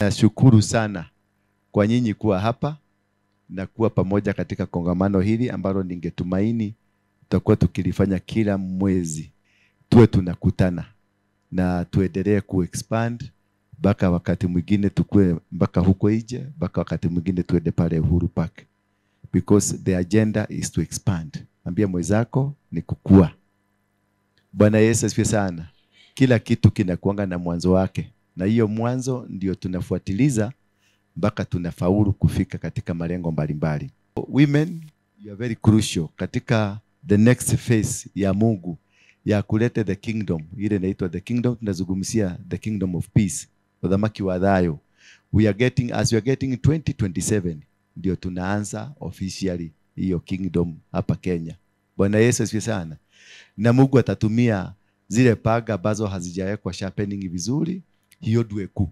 Nashukuru sana kwa nyinyi kuwa hapa na kuwa pamoja katika kongamano hili ambalo ningetumaini tutakuwa tukilifanya kila mwezi. Tuwe tunakutana na tuendelee kuexpand mpaka wakati mwingine tukue mpaka huko nje, mpaka wakati mwingine tuende pale Uhuru Park. Because the agenda is to expand. Ambia mwenzako ni kukua. Bwana Yesu asifiwe sana. Kila kitu kinakuanga na mwanzo wake. Na hiyo mwanzo ndio tunafuatiliza mpaka tunafaulu kufika katika malengo mbalimbali. Women, you are very crucial katika the next phase ya Mungu ya kuleta the kingdom. Ile inaitwa the kingdom, tunazungumzia the kingdom of peace. Udhamaki wa dhayo. As we are getting 2027 ndio tunaanza officially hiyo kingdom hapa Kenya. Bwana Yesu asifiwe sana. Na Mungu atatumia zile paga ambazo hazijawekwa sharpening vizuri, hiyo dueku.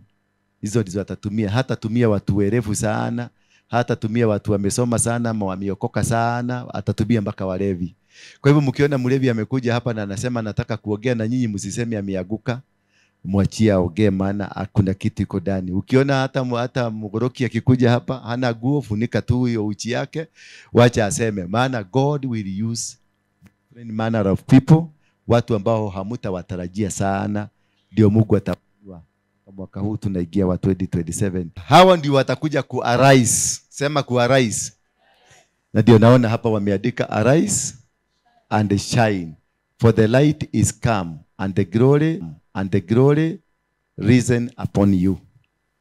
Hizo ndizo atatumia. Hata tumia watu werevu sana, hata tumia watu wamesoma sana, ama wameokoka sana, atatumia mpaka walevi. Kwa hivyo mkiona mlevi amekuja hapa na anasema nataka kuongea na nyinyi, msiseme ameanguka, mwachia aongee, maana hakuna kitu iko ndani. Ukiona hata mgoroki akikuja hapa hana nguo, funika tu hiyo uchi yake, wacha aseme, maana God will use different manner of people, watu ambao hamtawatarajia sana, ndio Mungu atafanya. Mwaka huu tunaingia wa 2027. Hawa ndio watakuja ku-arise. Sema ku-arise. Na ndio naona hapa wameandika arise and shine, for the light is come and the glory risen upon you.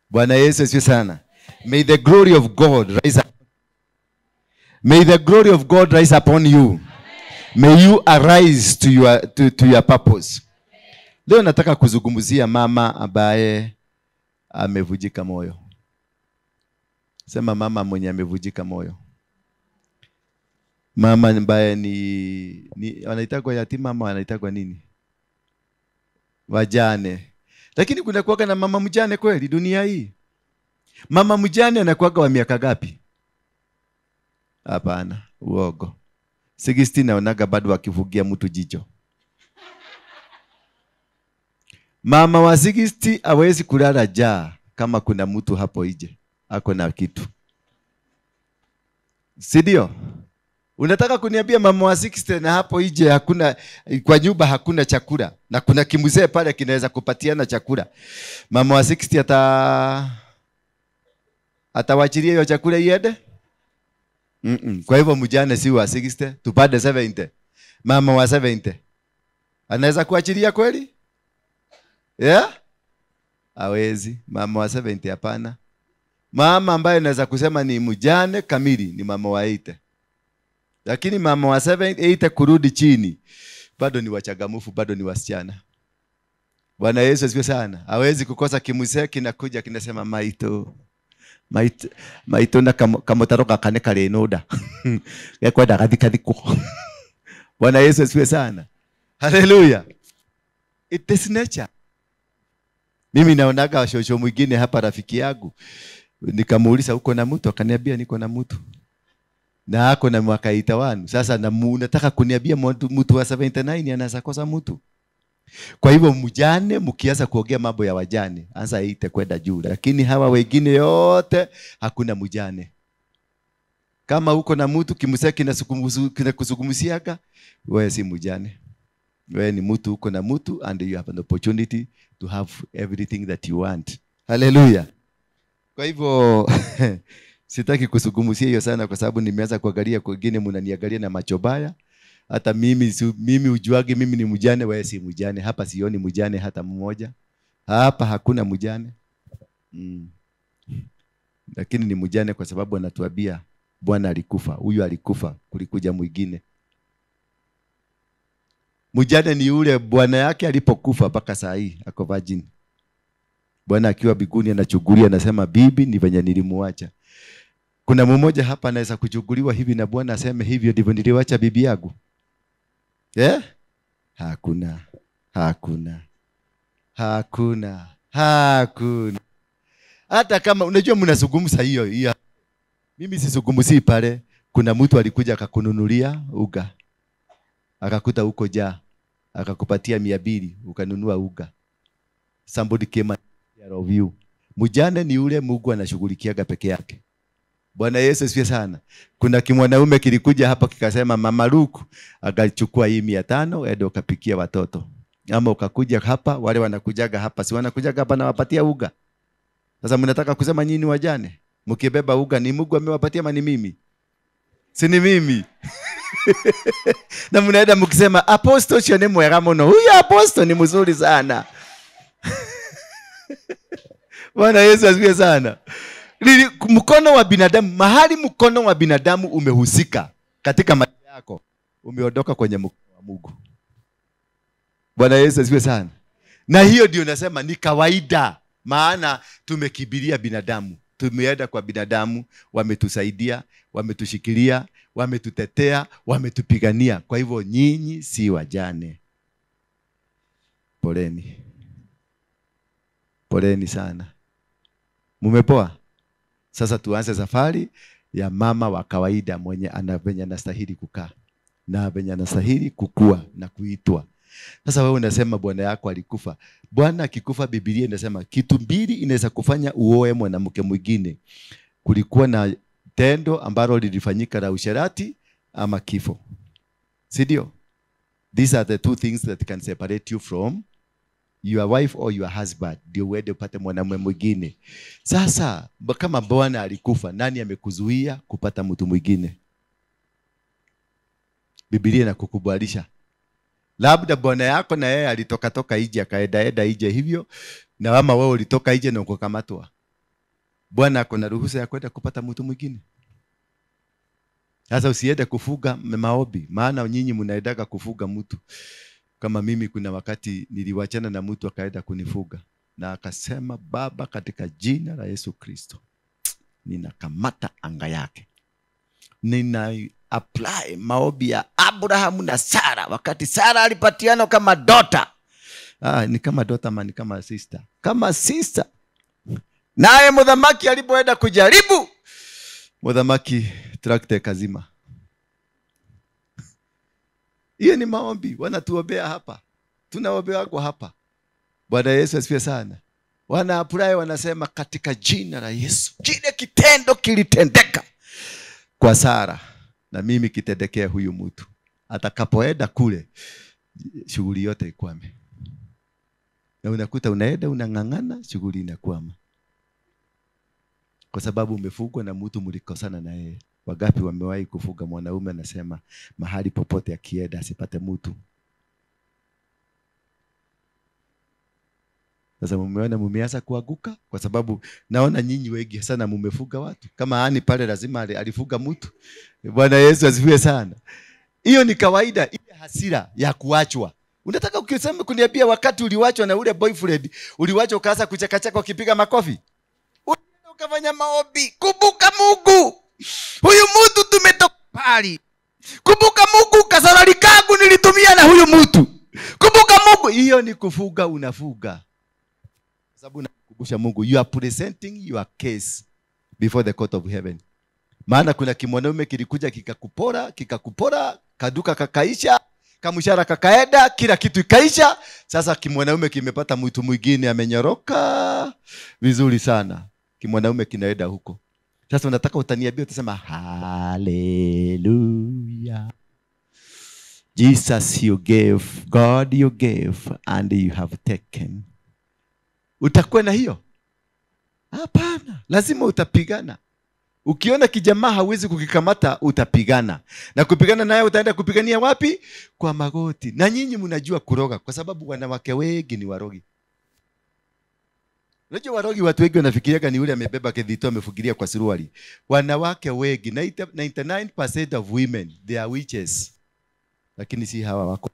Bwana Yesu asifiwe sana. May the glory of God rise up. May the glory of God rise upon you. Amen. May you arise to your purpose. Leo nataka kuzungumzia mama ambaye amevujika moyo. Sema mama mwenye amevujika moyo. Mama ambaye ni wanaitwa yatima ama wanaitwa nini? Wajane. Lakini kuna kuwaga na mama mjane kweli dunia hii? Mama mjane anakuwaga wa miaka gapi? Hapana, uogo. 60 naonaga bado akivugia mtu jicho. Mama wa 60 hawezi kulala njaa kama kuna mtu hapo nje ako na kitu. Si ndio? Unataka kuniambia mama wa 60 na hapo nje hakuna, kwa nyumba hakuna chakula na kuna kimzee pale kinaweza kupatiana chakula. Mama wa 60 atawachilia hiyo chakula iende? Kwa hivyo mjane si wa 60, tupande 70. Mama wa 70 anaweza kuachilia kweli? Yeah? Hawezi. Mama wa 70 hapana. Mama ambaye naweza kusema ni mjane kamili ni mama wa 80. Lakini mama wa 80 kurudi chini bado ni wachagamufu, bado ni wasichana. Bwana Yesu asifiwe sana. Hawezi kukosa kimzee kinakuja kinasema maito na kamotaroka kane kale noda. Yakwenda kadikadiko. Bwana Yesu asifiwe sana. Hallelujah. It is nature. Mimi naonaga shosho mwingine hapa rafiki yangu. Nikamuuliza uko na mtu? Akaniambia niko na mtu. Na ako na mwaka 81. Sasa nataka kuniambia mtu wa 79 anaweza kosa mtu. Kwa hivyo mjane mkianza kuongea mambo ya wajane, anza 80 kwenda juu. Lakini hawa wengine yote hakuna mjane. Kama uko na mtu kimseki kinakuzungumziaga, wewe si mjane. Wewe ni mtu, uko na mtu, and you have an opportunity to have everything that you want. Hallelujah. Kwa hivyo sitaki kuzungumzia hiyo sana kwa sababu nimeanza kuangalia wengine mnaniangalia na macho baya. Hata mimi ujuage mimi ni mjane, wewe si mjane. Hapa sioni mjane hata mmoja. Hapa hakuna mjane. Lakini ni mjane kwa sababu anatuambia Bwana alikufa. Huyu alikufa kulikuja mwingine. Mjane ni yule bwana yake alipokufa mpaka saa hii ako virgin. Bwana akiwa biguni anachugulia anasema bibi ni venye nilimuacha. Kuna mmoja hapa anaweza kuchuguliwa hivi na Bwana aseme hivyo ndivyo niliwacha bibi yangu? Eh? Hakuna. Hata kama unajua mnazungumza hiyo. Mimi sizungumzi pale. Kuna mtu alikuja akakununulia uga. Akakuta huko jaa. Akakupatia 200 ukanunua uga. Somebody came and care of you. Mjane ni ule Mungu anashughulikiaga peke yake. Bwana Yesu asifiwe sana. Kuna kimwanaume kilikuja hapa kikasema, Mama Luku, akachukua hii 500 ende ukapikia watoto. Ama ukakuja hapa, wale wanakujaga hapa, si wanakujaga hapa na wapatia uga. Sasa mnataka kusema nyinyi wajane, mkibeba uga ni Mungu amewapatia ama ni mimi? Si ni mimi. Na mnaenda mkisema apostle chane mwega muno. Huyu apostle ni mzuri sana. Bwana Yesu asifiwe sana. Mkono wa binadamu, mahali mkono wa binadamu umehusika katika maisha yako, umeondoka kwenye mkono wa Mungu. Bwana Yesu asifiwe sana. Na hiyo ndio nasema ni kawaida, maana tumekibiria binadamu. Tumeenda kwa binadamu, wametusaidia, wametushikilia, wametutetea, wametupigania. Kwa hivyo nyinyi si wajane. Poleni. Poleni sana. Mumepoa? Sasa tuanze safari ya mama wa kawaida mwenye venye anastahili kukaa na venye anastahili kukua na kuitwa. Sasa wewe unasema bwana yako alikufa. Bwana akikufa, Biblia inasema kitu mbili inaweza kufanya uoe mwanamke mwingine. Kulikuwa na tendo ambalo lilifanyika la usherati ama kifo. Si ndio? These are the two things that can separate you from your wife or your husband. Ndio uende upate mwanamume mwingine. Sasa kama bwana alikufa, nani amekuzuia kupata mtu mwingine? Biblia inakukubalisha. Labda bwana yako na yeye alitoka nje akaenda nje hivyo, na kama wewe ulitoka nje na ukakamatwa, bwana ako na ruhusa ya kwenda kupata mtu mwingine? Sasa usiende kufuga maombi, maana nyinyi mnaendaga kufuga mtu. Kama mimi kuna wakati niliwachana na mtu akaenda kunifuga, na akasema, Baba, katika jina la Yesu Kristo ninakamata anga yake. Nina apply maombi ya Abrahamu na Sara, wakati Sara alipatiana kama daughter. Ni kama daughter ama ni kama sister? Kama sister. Naye mudhamaki alipoenda kujaribu, mudhamaki trakte kazima. Hiyo ni maombi wanatuombea hapa. Tunaombea kwa hapa. Bwana Yesu asifiwe sana. Wana apply wanasema katika jina la Yesu. Kile kitendo kilitendeka kwa Sara, na mimi kitendekea huyu mtu. Atakapoenda kule, shughuli yote ikwame. Na unakuta unaenda unang'ang'ana, shughuli inakwama. Kwa sababu umefugwa na mtu mlikosana na yeye. Wangapi wamewahi kufuga mwanaume anasema mahali popote akienda asipate mtu? Sasa mumeona mumeanza kuanguka, kwa sababu naona nyinyi wengi sana mumefuga watu. Kama Ani pale lazima alifuga mtu. Bwana Yesu asifiwe sana. Hiyo ni kawaida, ile hasira ya kuachwa. Unataka ukisema kuniambia wakati uliwachwa na ule boyfriend, uliwachwa ukaanza kuchekacheka ukipiga makofi? Unaenda ukafanya maombi, kumbuka Mungu. Huyu mtu tumetoka pali. Kumbuka Mungu, kasarali kangu nilitumia na huyu mtu. Kumbuka Mungu. Hiyo ni kufuga, unafuga. Sababu nakukumbusha Mungu, you are presenting your case before the court of heaven. Maana kuna kimwanaume kilikuja kikakupora, kaduka kakaisha, kamushara kakaenda, kila kitu ikaisha. Sasa kimwanaume kimepata mtu mwingine amenyoroka vizuri sana. Kimwanaume kinaenda huko. Sasa unataka utaniambia, utasema hallelujah. Jesus you gave, God you gave, and you have taken. Utakuwa na hiyo? Hapana, lazima utapigana. Ukiona kijamaa hawezi kukikamata, utapigana. Na kupigana naye utaenda kupigania wapi? Kwa magoti. Na nyinyi mnajua kuroga, kwa sababu wanawake wengi ni warogi. Unajua warogi, watu wengi wanafikiriaga ni yule amebeba kidhito amefugilia kwa suruali. Wanawake wengi, 99% of women, they are witches. Lakini si hawa wako.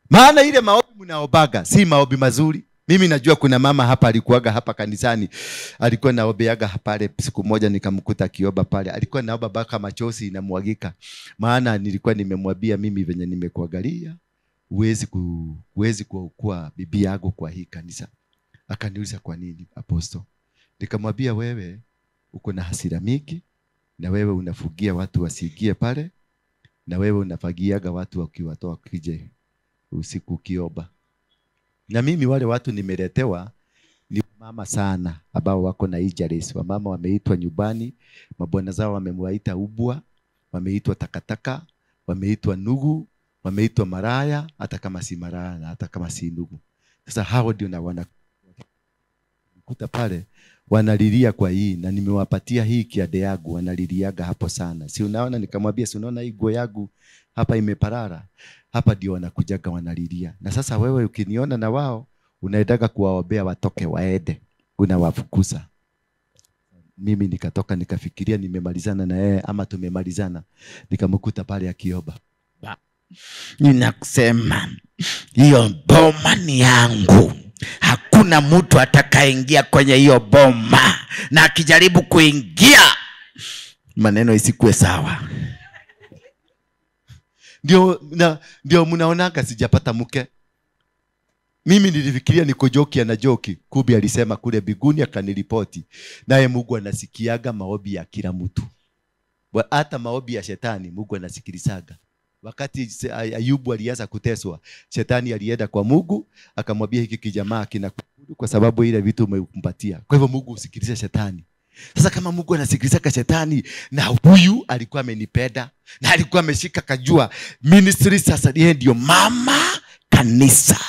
Maana ile maombi mnaobaga si maombi mazuri. Mimi najua kuna mama hapa alikuwaga hapa kanisani. Alikuwa naombeaga pale, siku moja nikamkuta akiomba pale. Alikuwa naomba baka machozi inamwagika. Maana nilikuwa nimemwambia, mimi venye nimekuangalia, huwezi kuwa bibi yako kwa hii kanisa. Akaniuliza kwa nini apostle? Nikamwambia, wewe uko na hasira mingi, na wewe unafugia watu wasiingie pale, na wewe unafagiaga watu wakiwatoa kije usiku kiomba. Na mimi wale watu nimeletewa ni mama sana ambao wako na injuries. Wamama wameitwa nyumbani, mabwana zao wamemwaita ubwa, wameitwa takataka, wameitwa nugu, wameitwa maraya, hata kama si maraya na hata kama si nugu. Sasa hao ndio na wanakuta pale wanalilia kwa hii, na nimewapatia hii kiade yangu, wanaliliaga hapo sana. Si unaona, nikamwambia si unaona hii nguo yangu hapa imeparara, hapa ndio wanakujaga wanalilia. Na sasa wewe ukiniona na wao unaendaga kuwaombea watoke waende, unawafukuza. Mimi nikatoka nikafikiria nimemalizana na yeye ama tumemalizana, nikamkuta pale akiomba. Ninakusema hiyo boma ni yangu, hakuna mtu atakaingia kwenye hiyo boma, na akijaribu kuingia maneno isikue sawa. Ndio mnaonaga sijapata mke. Mimi nilifikiria niko joki na joki, kumbe alisema kule biguni akaniripoti. Naye Mungu anasikiaga maombi ya kila mtu. Hata maombi ya shetani Mungu anasikilizaga. Wakati Ayubu alianza kuteswa, shetani alienda kwa Mungu akamwambia hiki kijamaa kinakuabudu kwa sababu ile vitu umempatia. Kwa hivyo Mungu usikilize shetani. Sasa kama Mungu anasikiliza shetani, na huyu alikuwa amenipenda na alikuwa ameshika kajua ministry, sasa yeye ndio mama kanisa.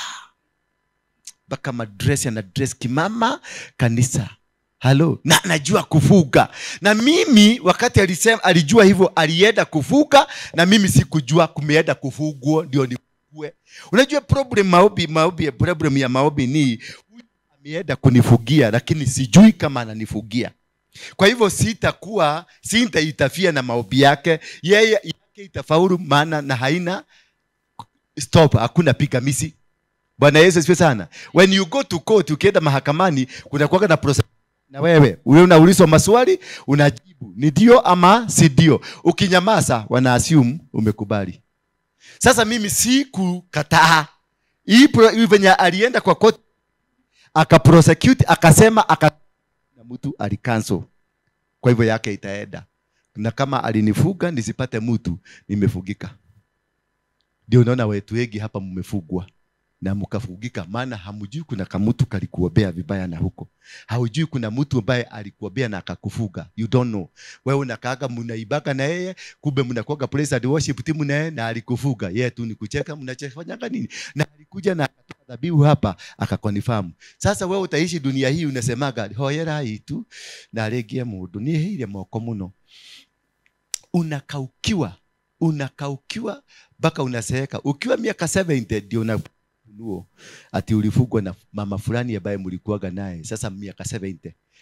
Baka madress na dress kimama kanisa. Halo, na najua kufuga. Na mimi wakati alisema alijua hivyo alienda kufuga, na mimi sikujua kumeenda kufugwa ndio nifugue. Unajua problem problem ya maombi ni ameenda kunifugia lakini sijui kama ananifugia. Kwa hivyo sitaitafia na maombi yake. Yeye itafaulu maana na haina stop, hakuna pigamizi. Bwana Yesu asifiwe sana. When you go to court, ukienda mahakamani kuna kuwaga na process, na wewe unaulizwa maswali unajibu ni ndio ama si ndio. Ukinyamaza wana assume umekubali. Sasa mimi sikukataa. Venye alienda kwa court akaprosecute akasema na mtu alikansel. Kwa hivyo yake itaenda. Na kama alinifuga nisipate mtu, nimefugika. Ndio unaona wetu wengi hapa mmefugwa na mkafugika, maana hamjui kuna kamutu kalikuombea vibaya na huko. Haujui kuna mtu ambaye alikuombea na akakufuga. You don't know. Wewe unakaaga mnaibaga na yeye, kumbe mnakuaga praise and worship team na yeye na alikufuga. Yeye tu ni kucheka, mnachefanya nini? Na alikuja na akatoa dhabihu hapa akakonfirm. Sasa wewe utaishi dunia hii unasemaga hoyera hii tu na regie mundu ni hile moko muno. Unakaukiwa baka unaseeka. Ukiwa miaka 70 ndio unafunuo ati ulifugwa na mama fulani ambaye mlikuaga naye. Sasa miaka 70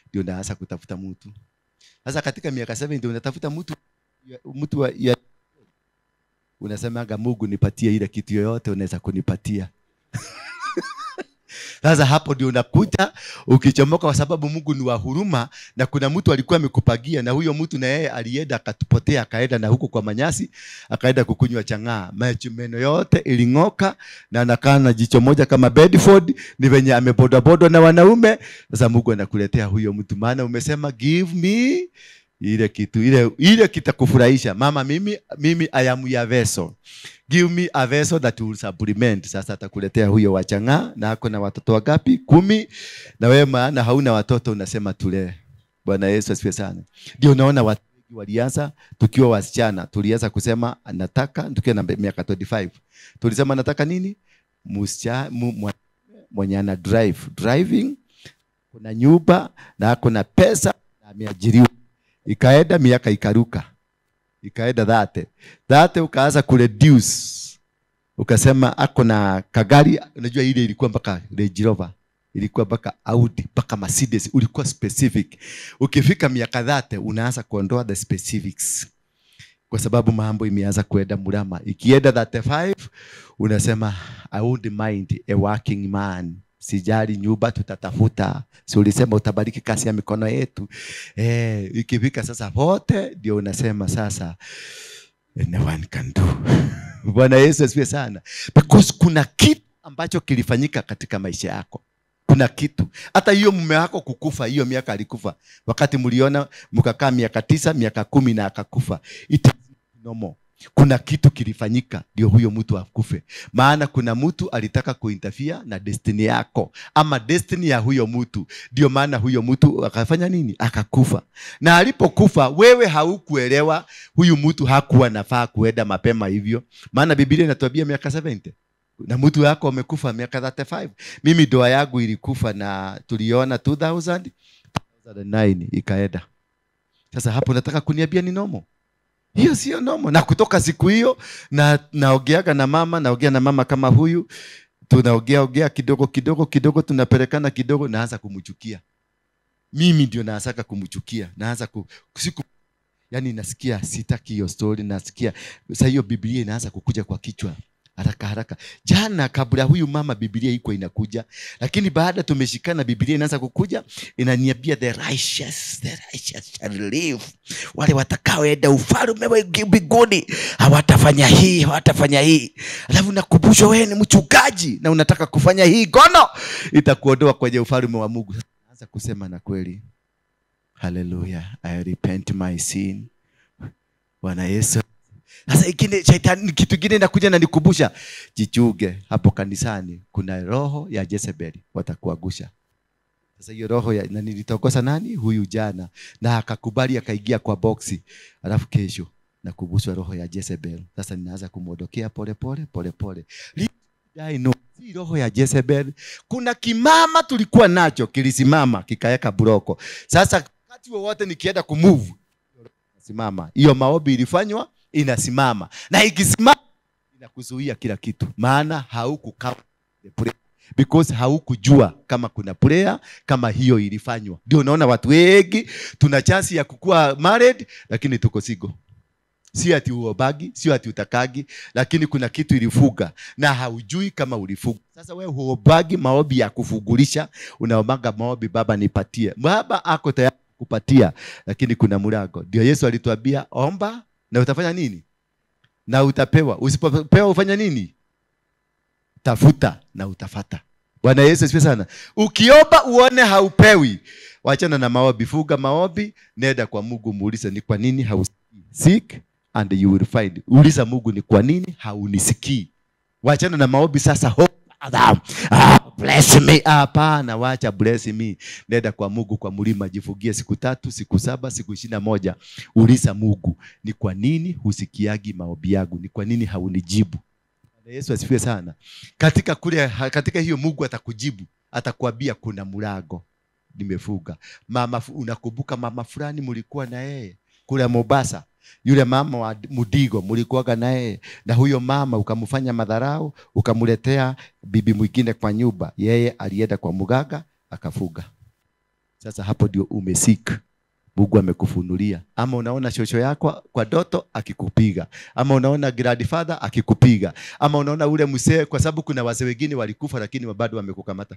ndio unaanza kutafuta mtu. Sasa katika miaka 70 unatafuta mtu ya unasemaga Mungu nipatie ile kitu yoyote unaweza kunipatia. Sasa hapo ndio unakuta ukichomoka, kwa sababu Mungu ni wa huruma, na kuna mtu alikuwa amekupagia, na huyo mtu na yeye alienda akatupotea, akaenda na huko kwa manyasi, akaenda kukunywa chang'aa. Meno yote iling'oka na anakaa na jicho moja kama Bedford, ni venye amebodabodo na wanaume. Sasa Mungu anakuletea huyo mtu, maana umesema give me ile kitu ile kitakufurahisha. Mama, mimi I am your vessel. Give me a vessel that will supplement. Sasa atakuletea huyo wachanga, na hako na watoto wangapi? 10. Na wewe maana hauna watoto unasema tulee. Bwana Yesu asifiwe sana. Ndio unaona watu wengi walianza tukiwa wasichana, tulianza kusema nataka, tukiwa na miaka 25. Tulisema nataka nini? Mwenye ana driving, kuna nyumba na hako na pesa na ameajiriwa. Ikaenda miaka ikaruka. Ikaenda 30 ukaanza kureduce. Ukasema ako na kagari, unajua ile ilikuwa mpaka Range Rover, ilikuwa mpaka Audi, mpaka Mercedes, ulikuwa specific. Ukifika miaka 30 unaanza kuondoa the specifics. Kwa sababu mambo imeanza kuenda murama. Ikienda 35 unasema I won't mind a working man. Sijali nyumba tutatafuta. Si ulisema utabariki kazi ya mikono yetu. Ikifika sasa wote ndio unasema sasa no one can do. Bwana Yesu asifiwe sana. Because kuna kitu ambacho kilifanyika katika maisha yako. Kuna kitu. Hata hiyo mume wako kukufa, hiyo miaka alikufa. Wakati mliona mkakaa miaka 9, miaka 10 na akakufa. It is normal. Kuna kitu kilifanyika ndio huyo mtu akufe. Maana kuna mtu alitaka kuinterfere na destiny yako ama destiny ya huyo mtu. Ndio maana huyo mtu akafanya nini? Akakufa. Na alipokufa wewe haukuelewa huyu mtu hakuwa nafaa kuenda mapema hivyo. Maana Biblia inatuambia miaka 70. Na mtu wako amekufa miaka 35. Mimi ndoa yangu ilikufa na tuliona 2009 ikaenda. Sasa hapo nataka kuniambia ni normal? Hiyo sio normal. Na kutoka siku hiyo naogeaga na mama kama huyu, tunaogea kidogo tunapelekana kidogo, naanza kumchukia. Mimi ndio naanza kumchukia. Naanza yani nasikia sitaki hiyo story, nasikia sasa hiyo Biblia inaanza kukuja kwa kichwa haraka. Jana kabla huyu mama Biblia iko inakuja, lakini baada tumeshikana Biblia inaanza kukuja, inaniambia the righteous shall live. Wale watakaoenda ufalme wa mbinguni hawatafanya hii. Alafu nakumbusha wewe ni mchungaji na unataka kufanya hii gono, itakuondoa kwenye ufalme wa Mungu. Naanza kusema na kweli. Hallelujah. I repent my sin. Bwana Yesu. Sasa shetani kitu kingine nakuja na nikumbusha, jichuge hapo kanisani kuna roho ya Jezebeli watakuagusha. Sasa hiyo roho ya na nilitokosa nani? Huyu jana, na akakubali akaingia kwa boxi. Alafu kesho nakumbusha roho ya Jezebeli. Sasa ninaanza kumwondokea pole. Si roho ya Jezebeli. Kuna kimama tulikuwa nacho kilisimama kikaeka broko. Sasa wakati wowote nikienda kumove simama, hiyo maombi ilifanywa inasimama, na ikisimama inakuzuia kila kitu. Maana haukukaa prayer because haukujua kama kuna prayer kama hiyo ilifanywa. Ndio unaona watu wengi tuna chance ya kukua married lakini tuko single. Si ati uobagi, si ati utakagi, lakini kuna kitu ilifuga na haujui kama ulifuga. Sasa wewe uobagi maombi ya kufugulisha, unaomanga maombi Baba nipatie. Baba ako tayari kupatia, lakini kuna mlango. Ndio Yesu alituambia omba na utafanya nini? Na utapewa. Usipopewa ufanya nini? Tafuta na utafata. Bwana Yesu asifiwe sana. Ukiomba uone haupewi, wachana na maombi, fuga maombi, nenda kwa Mungu muulize ni kwa nini hausikii. Seek and you will find. Uliza Mungu ni kwa nini haunisikii. Wachana na maombi sasa, hope bless me. Hapana, wacha bless me. Nenda kwa Mungu kwa mlima, jifugie siku 3, siku 7, siku 21. Uliza Mungu, ni kwa nini husikiagi maombi yangu? Ni kwa nini haunijibu? Yesu asifiwe sana. Katika hiyo Mungu atakujibu, atakwambia kuna mlango nimefuga. Mama, unakumbuka mama fulani mlikuwa na yeye kule Mombasa? Yule mama wa Mudigo mlikuwa na yeye, na huyo mama ukamfanya madharau, ukamletea bibi mwingine kwa nyumba. Yeye alienda kwa mganga akafuga. Sasa hapo ndio umesika. Mungu amekufunulia. Ama unaona shosho yako kwa doto akikupiga, ama unaona grandfather akikupiga, ama unaona ule mzee, kwa sababu kuna wazee wengine walikufa lakini bado wamekukamata.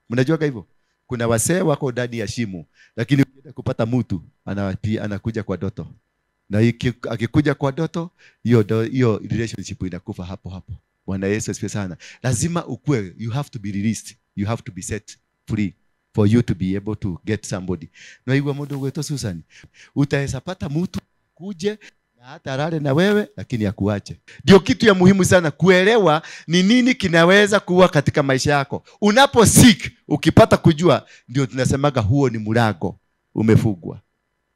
Mnajua hivyo? Kuna wazee wako ndani ya shimo, lakini ukienda kupata mtu anakuja kwa doto. Na akikuja kwa doto, hiyo relationship inakufa hapo. Bwana Yesu asifiwe sana. Lazima ukue, you have to be released, you have to be set free for you to be able to get somebody. Na hiyo modo wetu Susan, utaweza pata mtu kuje na hata alale na wewe lakini akuache. Ndio kitu ya muhimu sana kuelewa ni nini kinaweza kuwa katika maisha yako. Unapo seek, ukipata kujua, ndio tunasemaga huo ni mlango umefungwa.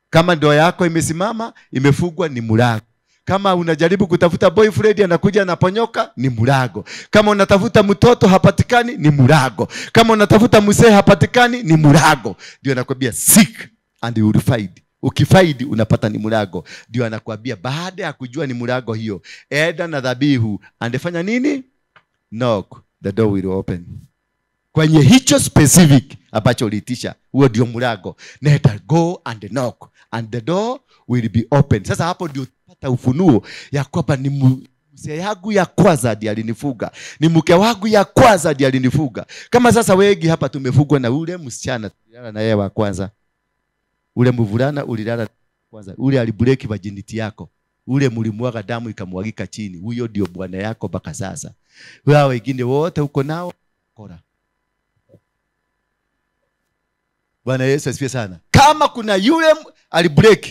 Kama ndoa yako imesimama, imefungwa, ni mlango. Kama unajaribu kutafuta boyfriend anakuja anaponyoka, ni mlango. Kama unatafuta mtoto hapatikani, ni mlango. Kama unatafuta mzee hapatikani, ni mlango. Ndio anakuambia seek and you will find. Ukifind unapata ni mlango. Ndio anakuambia baada ya kujua ni mlango hiyo, enda na dhabihu, andefanya nini? Knock, the door will open. Kwenye hicho specific ambacho ulitisha, huo ndio mlango. Nenda, go and knock and the door will be open. Sasa hapo ndio pata ufunuo ya kwamba ni mzee yangu ya kwanza ndiye alinifuga, ni mke wangu ya kwanza ndiye alinifuga. Kama sasa wengi hapa tumefugwa na ule msichana tulilala na yeye wa kwanza, ule mvulana ulilala kwanza, ule alibreak virginity yako, ule mlimwaga damu ikamwagika chini, huyo ndio bwana yako mpaka sasa. Wao wengine wote uko nao kora. Bwana Yesu asifiwe sana. Kama kuna yule alibreak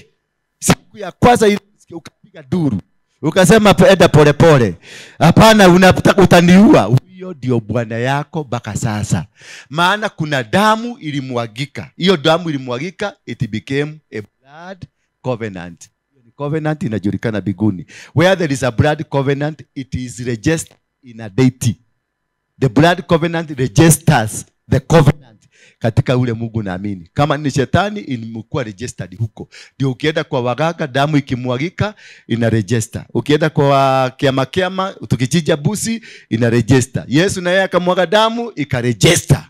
siku ya kwanza ile ukapiga duru, Ukasema enda pole pole. Hapana, unataka utaniua. Hiyo ndio bwana yako mpaka sasa. Maana kuna damu ilimwagika. Hiyo damu ilimwagika, it became a blood covenant. Covenant inajulikana biguni. Where there is a blood covenant, it is registered in a deity. The blood covenant registers the covenant katika ule Mungu naamini. Kama ni shetani imekuwa registered huko. Ndio ukienda kwa waganga damu ikimwagika ina register. Ukienda kwa kiama tukichinja busi ina register. Yesu na yeye akamwaga damu ikaregister.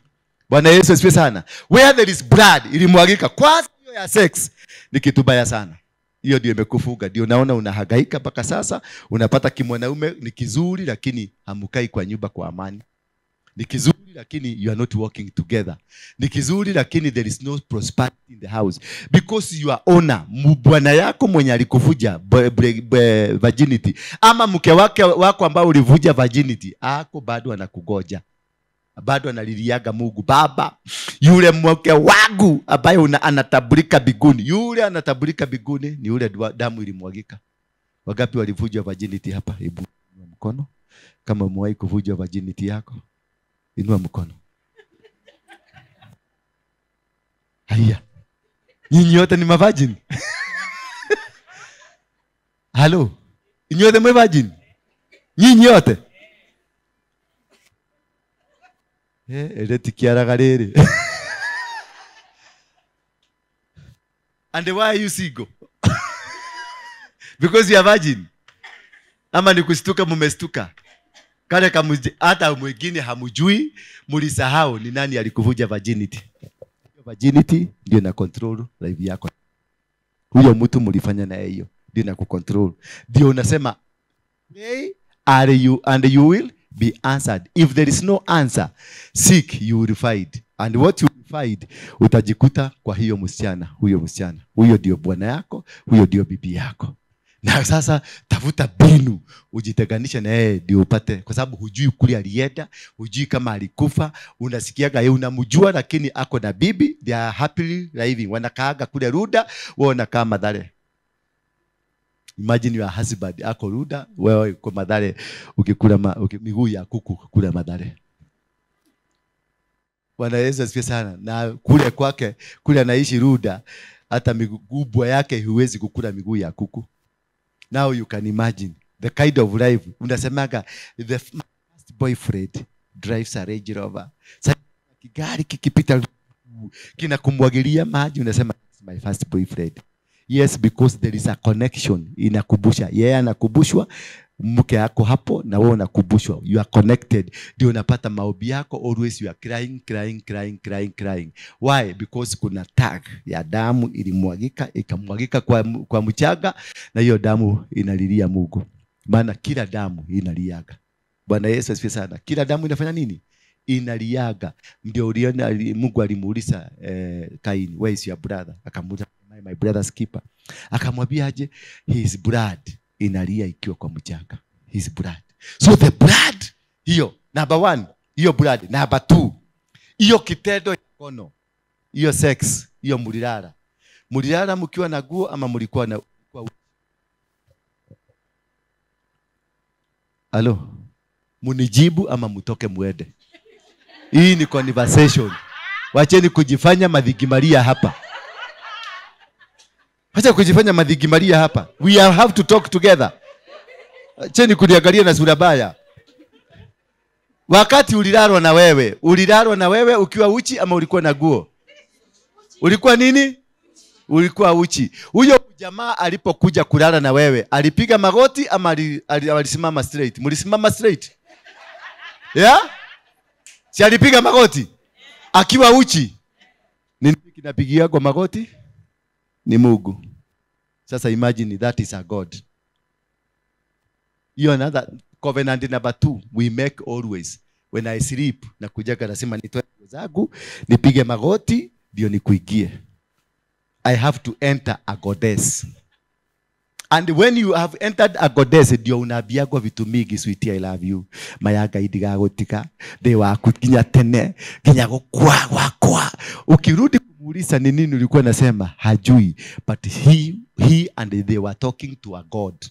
Bwana Yesu asifiwe sana. Where there is blood ilimwagika. Kwanza hiyo ya sex ni kitu baya sana. Hiyo ndio imekufuga. Ndio naona unahangaika mpaka sasa. Unapata kimwanaume ni kizuri lakini hamukai kwa nyumba kwa amani. Ni kizuri lakini you are not working together. Ni kizuri lakini there is no prosperity in the house. Because you are owner. Bwana yako mwenye alikuvuja virginity. Ama mke wako ambao ulivuja virginity. Ako bado anakugoja. Bado analiliaga Mungu. Baba, yule mke wangu ambaye anatabulika biguni. Yule anatabulika biguni ni yule damu ilimwagika. Wangapi walivuja virginity hapa? Hebu inua mkono. Kama umewahi kuvuja virginity yako, inua mkono. Haya. Nyinyi wote ni mavagin? Halo. Nyinyi wote ni virgin? Nyinyi wote? Eleti kiaraga riri. And why are you single? Because you are virgin. Ama ni kustuka mumestuka. Kale hata mwingine hamujui, mulisahau ni nani alikuvuja virginity. Virginity ndio na control life yako. Huyo mtu mulifanya na hiyo ndio na kucontrol. Ndio unasema pray are you and you will be answered. If there is no answer, seek, you will find. And what you will find, utajikuta kwa hiyo msichana, huyo msichana. Huyo ndio bwana yako, huyo ndio bibi yako. Na sasa tafuta binu ujiteganisha na yeye ndio upate, kwa sababu hujui kule alienda, hujui kama alikufa, unasikiaga yeye unamjua lakini ako na bibi, they are happily living. Wanakaaga kule Ruda, wao wanakaa Mathare. Imagine your husband ako Ruda, wewe uko Mathare ukikula miguu ya kuku kula Mathare. Bwana Yesu asifiwe sana. Na kule kwake, kule anaishi Ruda, hata miguu yake huwezi kukula miguu ya kuku. Now you can imagine the kind of life. Unasemaga the first boyfriend drives a Range Rover. Sasa kigari kikipita kinakumwagilia maji, unasema my first boyfriend. Yes, because there is a connection. Inakumbusha yeye anakumbushwa, mke yako hapo na wewe unakumbushwa. You are connected. Ndio unapata maombi yako always you are crying. Why? Because kuna tag ya damu ilimwagika, ikamwagika kwa mchaga, na hiyo damu inalilia Mungu. Maana kila damu inaliaga. Bwana Yesu asifiwe sana. Kila damu inafanya nini? Inaliaga. Ndio uliona Mungu alimuuliza Kaini, where is your brother? Akamuuliza my brother's keeper. Akamwambia aje? His blood inalia ikiwa kwa mchanga. His blood. So the blood, hiyo number 1, hiyo blood. Number 2, hiyo kitendo ya kono, hiyo sex, hiyo mulilala. Mulilala mkiwa na nguo ama mlikuwa na Halo. Munijibu ama mutoke muende. Hii ni conversation. Wacheni kujifanya madhigimaria hapa. Acha kujifanya madhigimaria hapa. We have to talk together. Cheni kuniangalia na sura baya. Wakati ulilalwa na wewe ukiwa uchi ama ulikuwa na nguo? Ulikuwa nini? Ulikuwa uchi. Huyo jamaa alipokuja kulala na wewe, alipiga magoti ama alisimama straight? Mlisimama straight? Yeah? Si alipiga magoti? Akiwa uchi. Nini kinapigia kwa magoti? Ni Mungu. Sasa imagine that is a God. You another covenant number 2 we make always. When I sleep na kujaga nasema nitoe zangu, nipige magoti ndio nikuigie. I have to enter a goddess. And when you have entered a goddess, ndio unabiagwa vitu mingi, sweetie I love you. Mayaga idiga gotika, de waku kinya tene, kinya gukwa wakwa. Ukirudi kumuuliza ni nini ulikuwa nasema hajui, but he and they were talking to a God.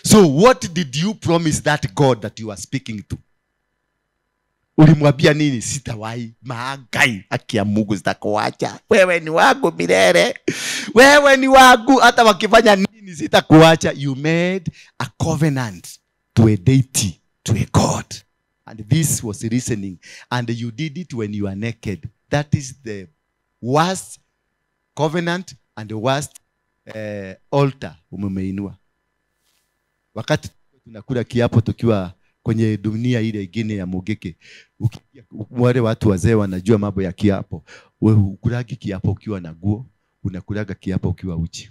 So what did you promise that God that you are speaking to? Ulimwambia nini? Sitawahi, maagai, haki ya Mungu sitakuacha. Wewe ni wangu milele. Wewe ni wangu hata wakifanya nini sitakuacha. You made a covenant to a deity, to a God. And this was listening. And you did it when you are naked. That is the worst covenant and the worst altar umeinua. Wakati tunakula kiapo tukiwa kwenye dunia ile ingine ya Mugeke, wale watu wazee wanajua mambo ya kiapo. Wewe ukulagi kiapo ukiwa na nguo, unakulaga kiapo ukiwa uchi.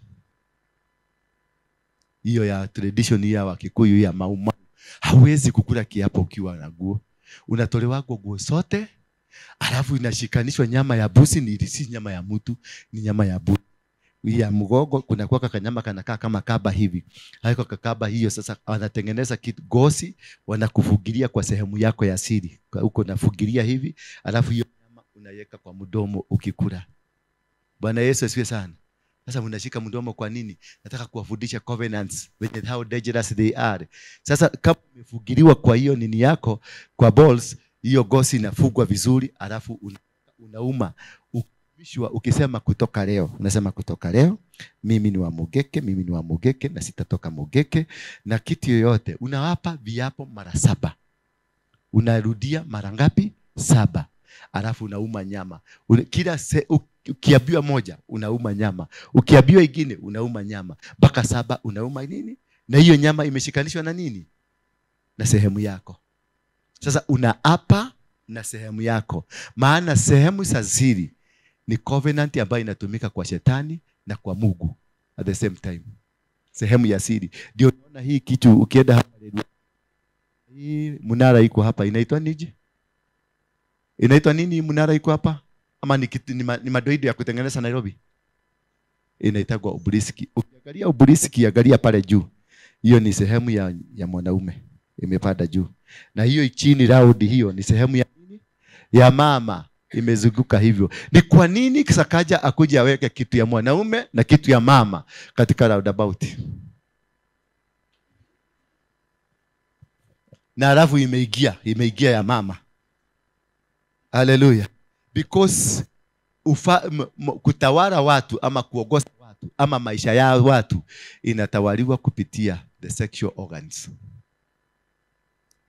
Hiyo ya tradition ya Wakikuyu ya Maumau. Hawezi kukula kiapo ukiwa na nguo. Unatolewa nguo zote, alafu inashikanishwa nyama ya busi, ni si nyama ya mtu, ni nyama ya busi. Ya mgogo kuna kuwaka kanyama kanakaa kama kaba hivi. Haiko kakaba hiyo sasa wanatengeneza kitu gosi, wanakufugilia kwa sehemu yako ya siri. Huko nafugilia hivi, alafu hiyo nyama unaiweka kwa mdomo ukikula. Bwana Yesu asifiwe sana. Sasa unashika mdomo kwa nini? Nataka kuwafundisha covenants, how dangerous they are. Sasa kama umefugiliwa kwa hiyo nini yako kwa balls, hiyo gosi inafugwa vizuri, alafu unauma. Ukisema kutoka leo, unasema kutoka leo mimi ni wa Mugeke, mimi ni wa Mugeke na sitatoka Mugeke na kitu yoyote. Unawapa viapo mara 7. Unarudia mara ngapi? 7. Alafu unauma nyama. Kila ukiambiwa moja unauma nyama. Ukiambiwa ingine unauma nyama. Mpaka 7 unauma nini? Na hiyo nyama imeshikanishwa na nini? Na sehemu yako. Sasa unaapa na sehemu yako. Maana sehemu za siri ni covenant ambayo inatumika kwa shetani na kwa Mungu at the same time. Sehemu ya siri. Ndio unaona hii kitu ukienda hapa hii mnara iko hapa inaitwa nini? Inaitwa nini mnara iko hapa? Ama ni kitu ni madoido ya kutengeneza Nairobi? Inaitwa obeliski. Ukiangalia obeliski, angalia pale juu. Hiyo ni sehemu ya mwanaume. Imepanda juu. Na hiyo chini round hiyo ni sehemu ya nini? Ya mama. Imezunguka hivyo. Ni kwa nini Kisakaja akuja aweke kitu ya mwanaume na kitu ya mama katika roundabout? Na alafu imeingia ya mama. Hallelujah. Because kutawala watu ama kuongoza watu ama maisha ya watu inatawaliwa kupitia the sexual organs.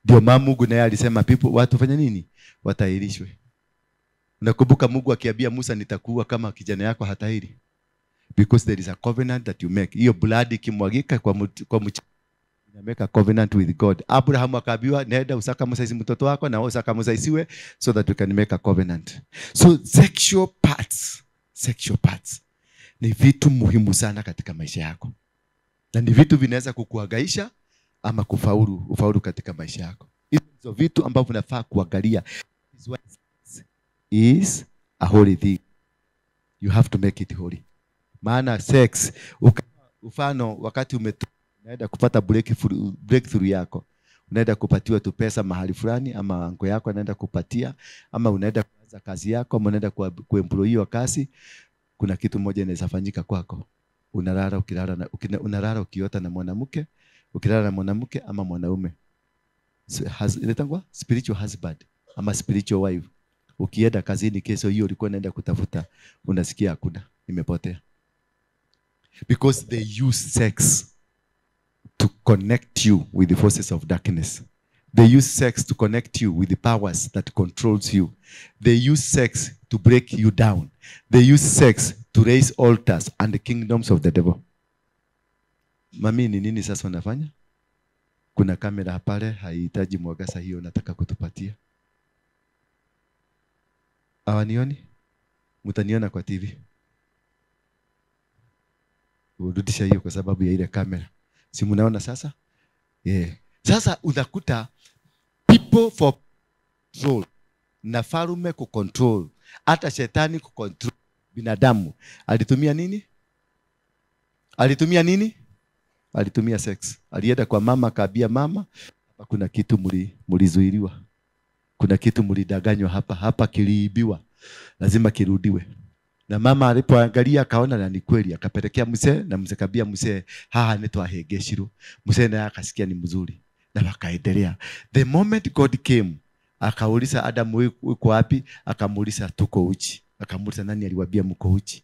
Ndio Mungu naye alisema watu fanya nini? Watahirishwe. Unakumbuka Mungu akiambia Musa nitakuwa kama kijana yako hatahiri? Because there is a covenant that you make. Hiyo blood ikimwagika kwa you make a covenant with God. Abraham akaambiwa nenda usakamusize mtoto wako na usakamusiziwe so that you can make a covenant. So sexual parts ni vitu muhimu sana katika maisha yako. Na ni vitu vinaweza kukuhangaisha ama ufaulu katika maisha yako. Hizo vitu ambavyo unafaa kuangalia is a holy thing. You have to make it holy. Maana sex, ufano wakati unaenda kupata breakthrough yako, unaenda kupatiwa tu pesa mahali fulani, ama anko yako anaenda kupatia, ama unaenda kuanza kazi yako, ama unaenda kuemployiwa kazi, kuna kitu moja inaweza fanyika kwako. Unalala ukiota na mwanamke, ukilala na mwanamke ama mwanaume. Inaitwa spiritual husband ama spiritual wife. Ukienda kazini kesho hiyo ulikuwa unaenda kutafuta, unasikia hakuna, imepotea. Because they use sex to connect you with the forces of darkness. They use sex to connect you with the powers that controls you. They use sex to break you down. They use sex to raise altars and the kingdoms of the devil. Mami, ni nini sasa unafanya? Kuna kamera pale, haihitaji mwangaza hiyo nataka kutupatia. Awanioni? Mtaniona kwa TV. Urudisha hiyo kwa sababu ya ile kamera. Si mnaona sasa? Sasa unakuta people for control. Na farume kucontrol. Hata shetani kucontrol binadamu. Alitumia nini? Alitumia sex. Alienda kwa mama akaambia mama, hapa kuna kitu mlizuiliwa. Kuna kitu mlidanganywa hapa kiliibiwa. Lazima kirudiwe. Na mama alipoangalia akaona na ni kweli, akapelekea mzee na mzee kabia mzee, haha nitwahegeshirwo. Mzee naye akasikia ni mzuri na wakaendelea. The moment God came, akauliza Adam, uko wapi? Akamuuliza tuko uchi. Akamuuliza nani aliwaambia mko uchi?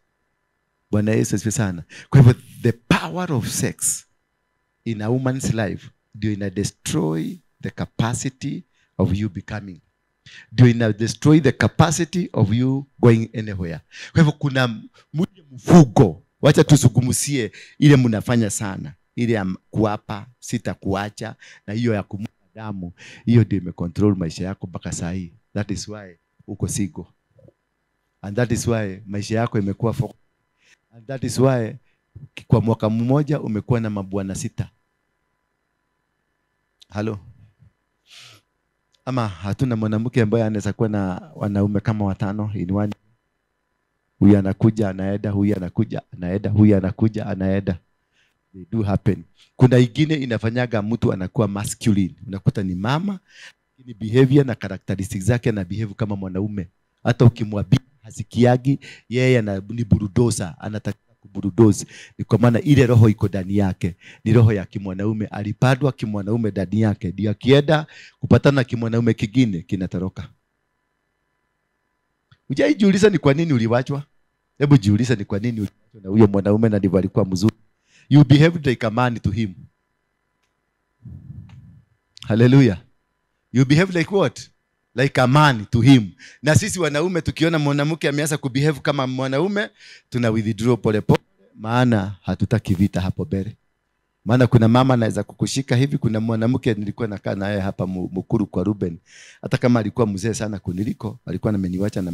Bwana Yesu asifiwe sana. Kwa hivyo the power of sex in a woman's life ndio ina destroy the capacity of you becoming. Ndio ina destroy the capacity of you going anywhere. Kwa hivyo kuna mfugo, wacha tusugumusie ile mnafanya sana, ile ya kuapa sitakuacha na hiyo ya kumwaga damu, hiyo ndio imecontrol maisha yako mpaka saa hii. That is why uko single. And that is why maisha yako imekuwa focus. And that is why kwa mwaka mmoja umekuwa na mabwana 6. Halo. Ama hatuna mwanamke ambaye anaweza kuwa na wanaume kama 5 in one. Huyu anakuja anaenda, huyu anakuja anaenda, huyu anakuja anaenda. They do happen. Kuna ingine inafanyaga mtu anakuwa masculine. Unakuta ni mama, ni behavior na characteristics zake na behave kama mwanaume. Hata ukimwambia hasikiagi, yeye ni burudosa, anataka kuburudozi. Ni kwa maana ile roho iko ndani yake, ni roho ya kimwanaume, alipadwa kimwanaume ndani yake. Ndio akienda kupatana kimwanaume kingine kinatoroka. Hujaijiuliza ni kwa nini uliwachwa? Hebu jiuliza ni kwa nini uliwachwa na huyo mwanaume na ndivyo alikuwa mzuri. You behaved like a man to him. Hallelujah. You behave like what? Like a man to him. Na sisi wanaume tukiona mwanamke ameanza kubehave kama mwanaume, tuna withdraw pole pole, maana hatutaki vita hapo mbele. Maana kuna mama anaweza kukushika hivi. Kuna mwanamke nilikuwa nakaa naye hapa Mukuru kwa Ruben. Hata kama alikuwa mzee sana kuniliko, alikuwa ameniacha na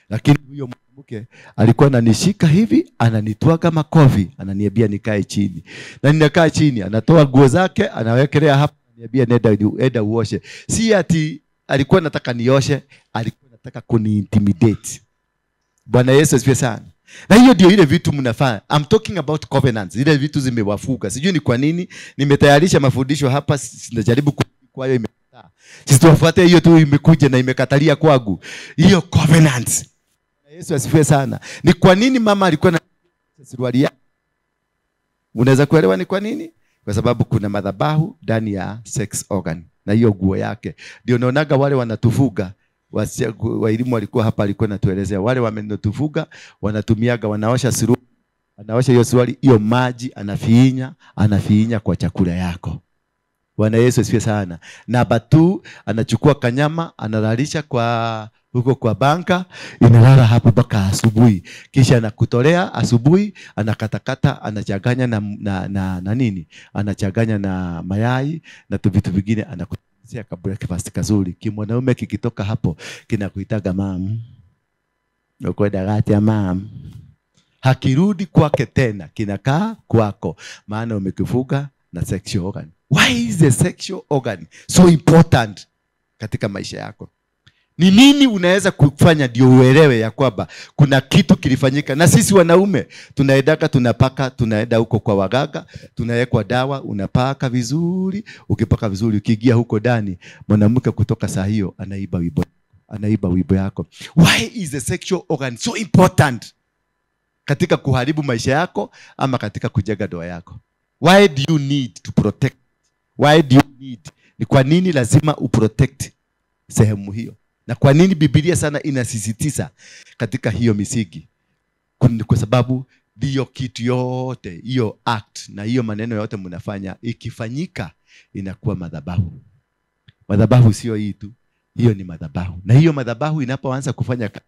lakini huyo mwanamke alikuwa ananishika hivi, ananitwaga makofi, ananiambia nikae chini. Na ninakaa chini, anatoa nguo zake, anawekelea hapa, ananiambia nenda uoshe. Si ati alikuwa anataka nioshe, alikuwa anataka kuni-intimidate. Bwana Yesu asifiwe sana. Na hiyo ndio ile vitu mnafanya. I'm talking about covenants. Ile vitu zimewafuga. Sijui ni kwa nini nimetayarisha mafundisho hapa, najaribu kwa hiyo imekataa. Sisi tuwafuate hiyo tu, imekuja na imekatalia kwangu. Hiyo covenants. Yesu asifiwe sana. Ni kwa nini mama alikuwa na suruali yake? Unaweza kuelewa ni kwa nini? Kwa sababu kuna madhabahu ndani ya sex organ na hiyo nguo yake. Ndio naonaga wale wanatufuga, waelimu walikuwa hapa, alikuwa anatuelezea wale wamenatufuga wanatumiaga, wanaosha suruali, anaosha hiyo suruali, hiyo maji anafiinya kwa chakula yako. Bwana Yesu asifiwe sana. Na batu anachukua kanyama, analalisha kwa huko kwa banka, inalala hapo mpaka asubuhi. Kisha anakutolea asubuhi, anakatakata, anachanganya na nini? Anachanganya na mayai na vitu vingine, anakutia ka breakfast kazuri. Kimwanaume kikitoka hapo kinakuitaga mam. Ukwenda gati ya mam. Hakirudi kwake tena, kinakaa kwako, maana umekifuga na sexual organ. Why is the sexual organ so important katika maisha yako? Ni nini unaweza kufanya ndio uelewe ya kwamba kuna kitu kilifanyika? Na sisi wanaume tunaendaka tunapaka, tunaenda huko kwa waganga, tunawekwa dawa, unapaka vizuri, ukipaka vizuri, ukiingia huko ndani, mwanamke kutoka saa hiyo anaiba wimbo yako. Why is the sexual organ so important katika kuharibu maisha yako ama katika kujenga ndoa yako? Why do you need to protect? Why do you need? Ni kwa nini lazima uprotect sehemu hiyo? Na kwa nini Biblia sana inasisitiza katika hiyo misingi? Kwa sababu hiyo kitu yote, hiyo act na hiyo maneno yote mnafanya, ikifanyika inakuwa madhabahu. Madhabahu sio hii tu, hiyo ni madhabahu. Na hiyo madhabahu inapoanza kufanya kazi,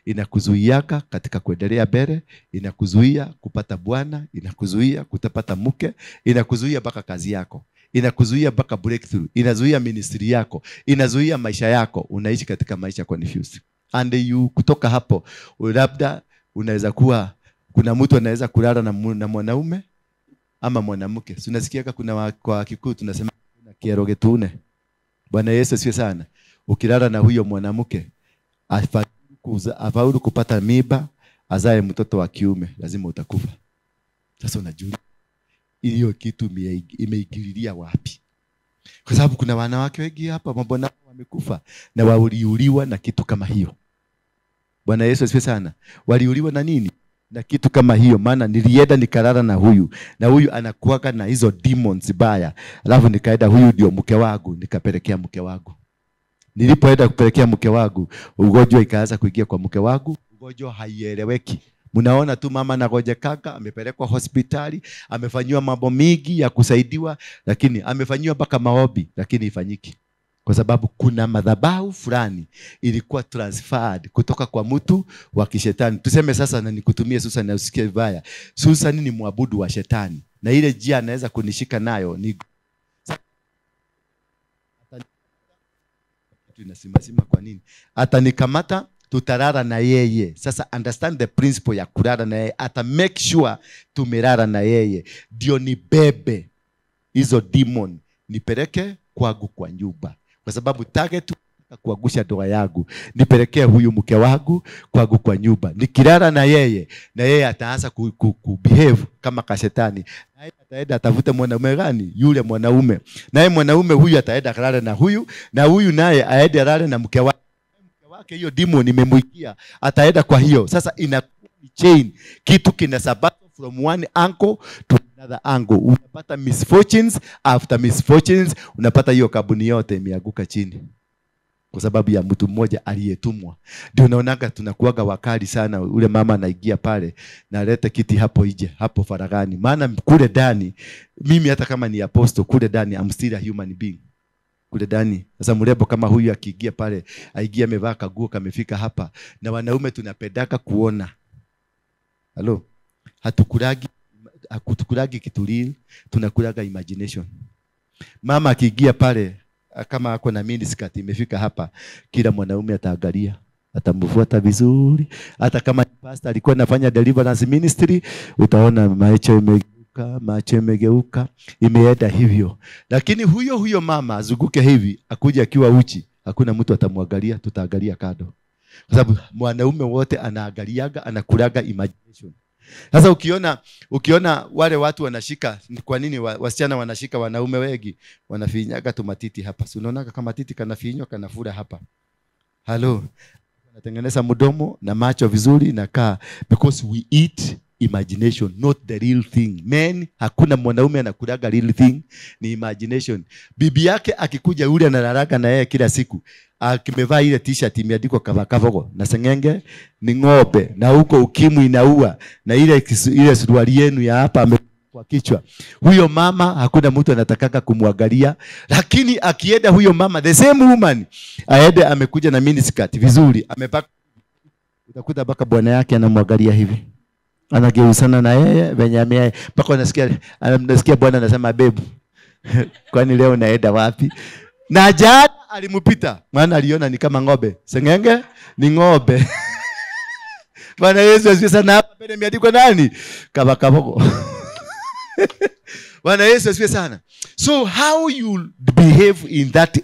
inakuzuiaka katika kuendelea mbele, inakuzuia kupata bwana, inakuzuia kutapata mke, inakuzuia mpaka kazi yako, inakuzuia mpaka breakthrough, inazuia ministry yako, inazuia maisha yako, unaishi katika maisha confused. And you kutoka hapo, labda unaweza kuwa, kuna mtu anaweza kulala na mwanaume ama mwanamke. Unasikiaka kuna kwa Kikuyu tunasema kuna kieroge tune. Bwana Yesu asifiwe sana. Ukilala na huyo mwanamke, afaulu kupata mimba, azae mtoto wa kiume, lazima utakufa. Sasa unajua hiyo kitu imeingililia wapi? Kwa sababu kuna wanawake wengi hapa mabwana wamekufa na waliuliwa na kitu kama hiyo. Bwana Yesu asifiwe sana. Waliuliwa na nini? Na kitu kama hiyo. Maana nilienda nikalala na huyu, na huyu anakuaga na hizo demons baya. Alafu nikaenda, huyu ndio mke wangu, nikapelekea mke wangu. Nilipoenda kupelekea mke wangu, ugonjwa ikaanza kuingia kwa mke wangu. Ugonjwa haieleweki. Mnaona tu mama anagoja kaka, amepelekwa hospitali, amefanyiwa mambo mingi ya kusaidiwa, lakini amefanyiwa mpaka maombi, lakini ifanyiki. Kwa sababu kuna madhabahu fulani ilikuwa transferred kutoka kwa mtu wa kishetani. Tuseme sasa na nikutumie Susan na usikie vibaya. Susan ni muabudu wa shetani. Na ile njia anaweza kunishika nayo ni tunasimama kwa nini? Atanikamata, tutarara na yeye. Sasa understand the principle ya kulala na yeye. Ata make sure tumelala na yeye. Ndio ni bebe hizo demon nipeleke kwangu kwa nyumba. Kwa sababu target kuagusha ndoa yangu, nipelekee huyu mke wangu kwangu kwa nyumba. Nikilala na yeye ataanza behave kama kashetani. Naye ataenda atafute mwanaume gani? Yule mwanaume. Naye mwanaume huyu ataenda kulala na huyu, na huyu naye aende alale na mke wake. Mke wake hiyo demon imemwikia, ataenda kwa hiyo. Sasa ina chain, kitu kinasababisha from one angle to another angle. Unapata misfortunes after misfortunes, unapata hiyo kabuni yote imeanguka chini. Kwa sababu ya mtu mmoja aliyetumwa. Ndio unaonaga tunakuaga wakali sana. Ule mama anaingia pale na aleta kiti hapo nje, hapo faragani. Maana kule ndani, mimi hata kama ni apostle, kule ndani I'm still a human being. Kule ndani. Sasa mrembo kama huyu akiingia pale, aingia amevaa kaguo kamefika hapa, na wanaume tunapendaka kuona. Halo. Hatukulagi kitu real, tunakulaga imagination. Mama akiingia pale kama ako na mini skirt imefika hapa, kila mwanaume ataangalia, atamfuata vizuri. Hata kama pastor alikuwa anafanya deliverance ministry, utaona macho imegeuka, imeenda hivyo. Lakini huyo mama azunguke hivi, akuje akiwa uchi, hakuna mtu atamwangalia, tutaangalia kado. Kwa sababu mwanaume wote anaangaliaga, anakulaga imagination. Sasa ukiona wale watu wanashika, kwa nini wasichana wanashika wanaume wengi? Wanafinyaga tu matiti hapa. Si unaona kama titi kanafinywa kanafura hapa. Halo. Wanatengeneza mdomo na macho vizuri na kaa, because we eat imagination, not the real thing. Men, hakuna mwanaume anakulaga real thing, ni imagination. Bibi yake akikuja yule analalaga na yeye kila siku, akimevaa ile t-shirt imeandikwa kavakavogo na sengenge ni ng'ombe, na huko ukimwi inaua, na ile suruali yenu ya hapa kwa kichwa. Huyo mama hakuna mtu anatakaka kumwangalia, lakini akienda huyo mama, the same woman, aende amekuja na mini skirt vizuri, amepaka, utakuta baka bwana yake anamwangalia hivi. Anageusana na yeye venye mpaka unasikia bwana anasema babe, kwani leo naenda wapi? Na jana alimpita, maana aliona ni kama ng'ombe. Sengenge ni ng'ombe. Bwana Yesu asifiwe sana. Hapa pale imeandikwa nani? Kabakaboko. Bwana Yesu asifiwe sana. So how you behave in that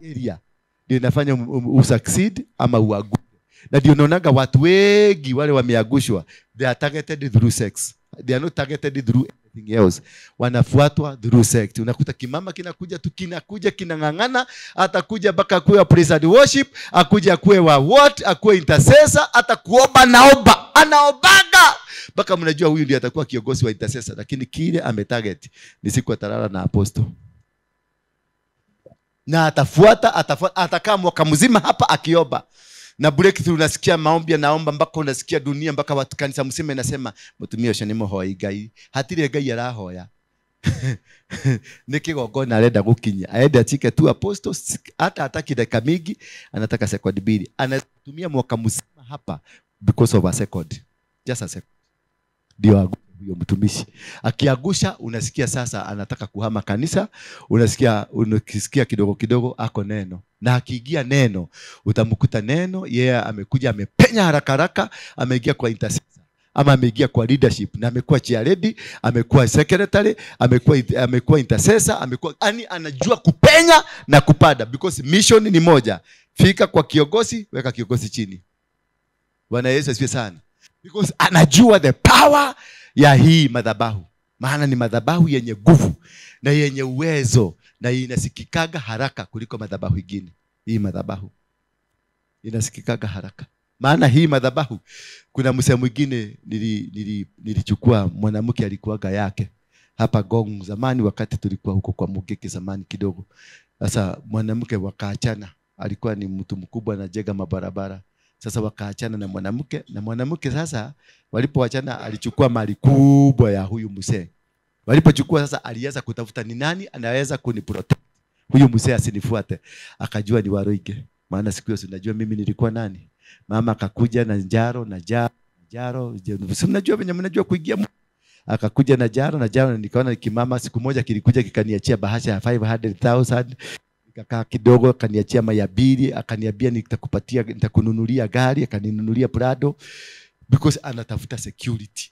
area ndio inafanya usucceed ama uaguke. Na ndio unaonaga watu wengi wale wameagushwa, they are targeted through sex. They are not targeted through anything else. Wanafuatwa through sex. Unakuta kimama kinakuja tu, kinang'ang'ana, atakuja mpaka kuwa praise and worship, akuja kuwe wa what, akuwe intercessor, atakuomba anaobaga. Mpaka mnajua huyu ndiye atakuwa kiongozi wa intercessor, lakini kile ametarget ni siku atalala na apostle. Na atafuata atakaa mwaka mzima hapa akiomba. Na breakthrough unasikia maombi anaomba mpaka unasikia dunia, mpaka watu kanisa mseme inasema mutumia cio ni muhoi Ngai, hatire Ngai arahoya. Nikigongona arenda gukinya, aende achike tu apostles, hata ataki dakika mingi, anataka second mbili. Anatumia mwaka mzima hapa because of a second. Just a second. Ndio huyo mtumishi. Akiagusha unasikia sasa anataka kuhama kanisa, unasikia kidogo kidogo ako neno. Na akiingia neno, utamkuta neno, yeye amekuja amepenya haraka haraka, ameingia kwa intercessor, ama ameingia kwa leadership, na amekuwa chairlady, amekuwa secretary, amekuwa intercessor, yani anajua kupenya na kupada, because mission ni moja. Fika kwa kiongozi, weka kiongozi chini. Bwana Yesu asifiwe sana. Because anajua the power ya hii madhabahu. Maana ni madhabahu yenye nguvu na yenye uwezo, na inasikikaga haraka kuliko madhabahu ingine. Hii madhabahu. inasikikaga haraka. Maana hii madhabahu, kuna msemo mwingine nilichukua, mwanamke alikuwaga yake hapa Gong zamani, wakati tulikuwa huko kwa Mugeke zamani kidogo. Sasa mwanamke wakaachana, alikuwa ni mtu mkubwa anajenga mabarabara. Sasa wakaachana na mwanamke sasa walipoachana alichukua mali kubwa ya huyu mzee. Walipochukua sasa alianza kutafuta ni nani anaweza kuniprotect huyu mzee asinifuate. Akajua ni Waroige. Maana siku hiyo unajua mimi nilikuwa nani? Mama akakuja na njaro. Si mnajua venye mnajua kuingia. Akakuja na jaro na nikaona kimama siku moja kilikuja kikaniachia bahasha ya 500,000. Nikakaa kidogo akaniachia mayabili, akaniambia nitakununulia gari, akaninunulia Prado because anatafuta security.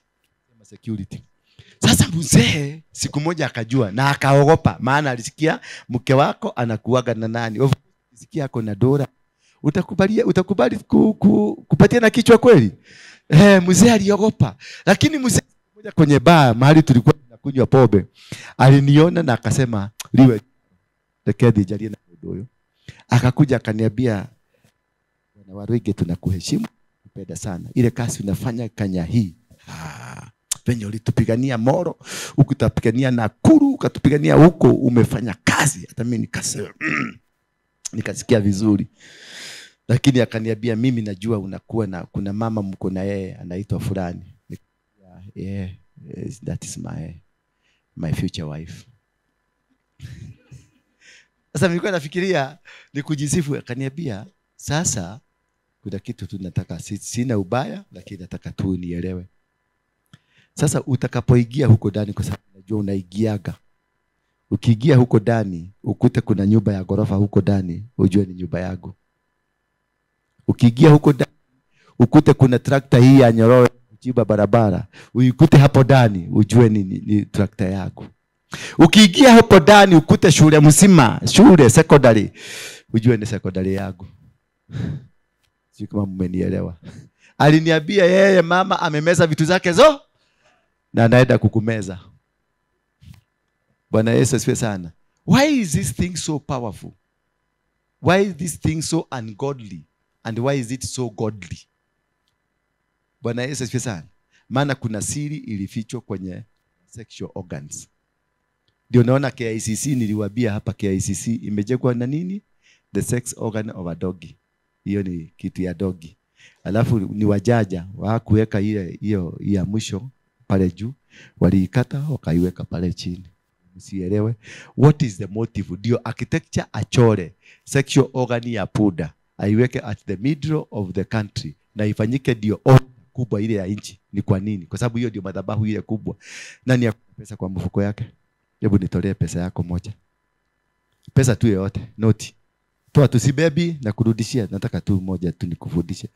Sasa mzee siku moja akajua na akaogopa, maana alisikia mke wako anakuaga na nani. Ukisikia ako na dola, utakubali kupatia na kichwa kweli? Mzee aliogopa. Lakini mzee moja kwenye bar mahali tulikuwa tunakunywa pombe, aliniona na akasema, "Liwe tekedi jalie na huyo." Akakuja akaniambia, "Bwana Waroige, tunakuheshimu, kupenda sana. Ile kazi unafanya Kenya hii. Venye ulitupigania Moro, ukatupigania Nakuru, ukatupigania huko, umefanya kazi." Hata mimi nikasema nikasikia vizuri. Lakini akaniambia, "Mimi najua unakuwa na kuna mama mko na yeye anaitwa fulani." Yeah, that is my future wife. Sasa nilikuwa nafikiria ni kujisifu. Akaniambia, "Sasa kuna kitu tu nataka, sina ubaya lakini nataka tu nielewe. Sasa utakapoingia huko ndani, kwa sababu najua unaigiaga. Ukiingia huko ndani ukute kuna nyumba ya ghorofa huko ndani, ujue ni nyumba yangu. Ukiingia huko ndani ukute kuna trakta hii ya nyororo kuchimba barabara, uikute hapo ndani, ujue ni trakta yako. Ukiingia hapo ndani ukute shule mzima, shule secondary, ujue ni secondary yangu." Sio kama mmenielewa. Aliniambia yeye mama amemeza vitu zake na anaenda kukumeza. Bwana Yesu asifiwe sana. Why is this thing so powerful? Why is this thing so ungodly? And why is it so godly? Bwana Yesu asifiwe sana. Maana kuna siri ilifichwa kwenye sexual organs. Ndio naona KICC, niliwaambia hapa KICC imejengwa na nini? The sex organ of a doggy. Hiyo ni kitu ya doggy. Alafu ni wajaja wakuweka ile hiyo ya mwisho pale juu, waliikata wakaiweka pale chini. Msielewe what is the motive. Ndio architecture achore sexual organ ya puda aiweke at the middle of the country na ifanyike ndio kubwa ile ya nchi. Ni kwa nini? Kwa sababu hiyo ndio madhabahu ile kubwa. Nani ya pesa kwa mfuko yake? Hebu nitolee pesa yako moja. Pesa tu yote, noti. Toa tusibebi na kurudishia. Nataka tu moja tu nikufundishe.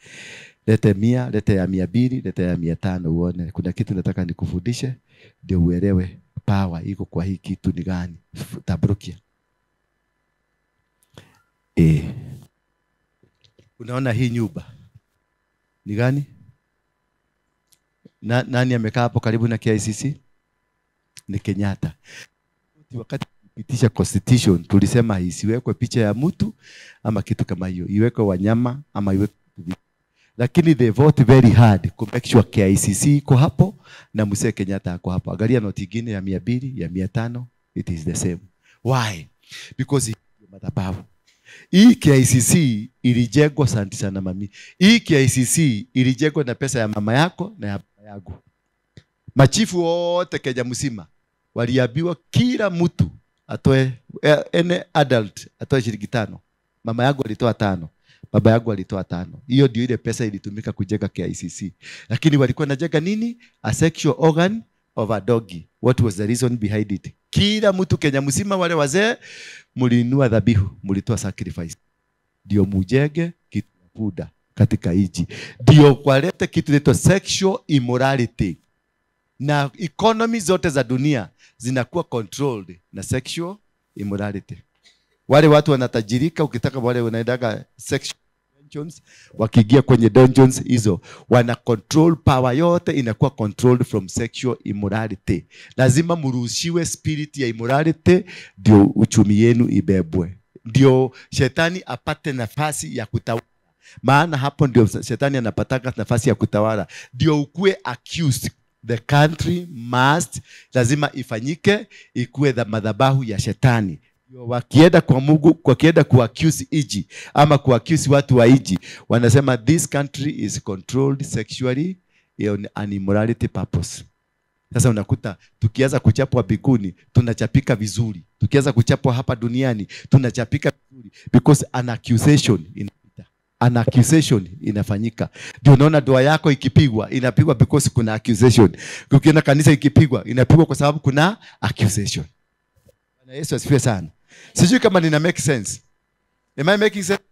Lete 100, lete ya 200, lete ya 500 uone. Kuna kitu nataka nikufundishe ndio uelewe power iko kwa hii kitu ni gani. Tabrukia. Unaona hii nyumba ni gani? Nani amekaa hapo karibu na KICC? Ni Kenyatta. Wakati tulipitisha constitution tulisema isiwekwe picha ya mtu ama kitu kama hiyo, iwekwe wanyama ama iwekwe. Lakini they vote very hard to make sure KICC iko hapo na Mzee Kenyatta ako hapo. Angalia noti nyingine ya 200, ya 500, it is the same. Why? Because madhabahu. Hii KICC ilijengwa, asante sana mami. Hii KICC ilijengwa na pesa ya mama yako na ya baba yangu. Machifu wote Kenya mzima waliambiwa kila mtu atoe any adult atoe shilingi 5. Mama yangu alitoa 5. Baba yangu alitoa 5. Hiyo ndio ile pesa ilitumika kujenga KICC. Lakini walikuwa najenga nini? A sexual organ of a doggy. What was the reason behind it? Kila mtu Kenya mzima, wale wazee mulinua dhabihu, mulitoa sacrifice. Ndio mujenge kitu puda katika nchi. Ndio kwalete kitu inaitwa sexual immorality. Na economy zote za dunia zinakuwa controlled na sexual immorality. Wale watu wanatajirika, ukitaka wale wanaendaga sexual dungeons, wakiingia kwenye dungeons hizo, wana control power yote inakuwa controlled from sexual immorality. Lazima murushiwe spirit ya immorality ndio uchumi yenu ibebwe. Ndio shetani apate nafasi ya kutawala. Maana hapo ndio shetani anapataka nafasi ya kutawala. Ndio ukue accused. The country must, lazima ifanyike ikue madhabahu ya shetani. Wakienda kwa Mungu, wakienda kuaccuse Iji ama kuaccuse watu wa Iji, wanasema this country is controlled sexually on an immorality purpose. Sasa unakuta tukianza kuchapwa biguni tunachapika vizuri, tukianza kuchapwa hapa duniani tunachapika vizuri, because an accusation inafanyika. Ndio unaona doa yako ikipigwa, inapigwa because kuna accusation. Ukiona kanisa ikipigwa, inapigwa kwa sababu kuna accusation. Bwana Yesu asifiwe sana. Sijui kama nina make sense. Am I making sense?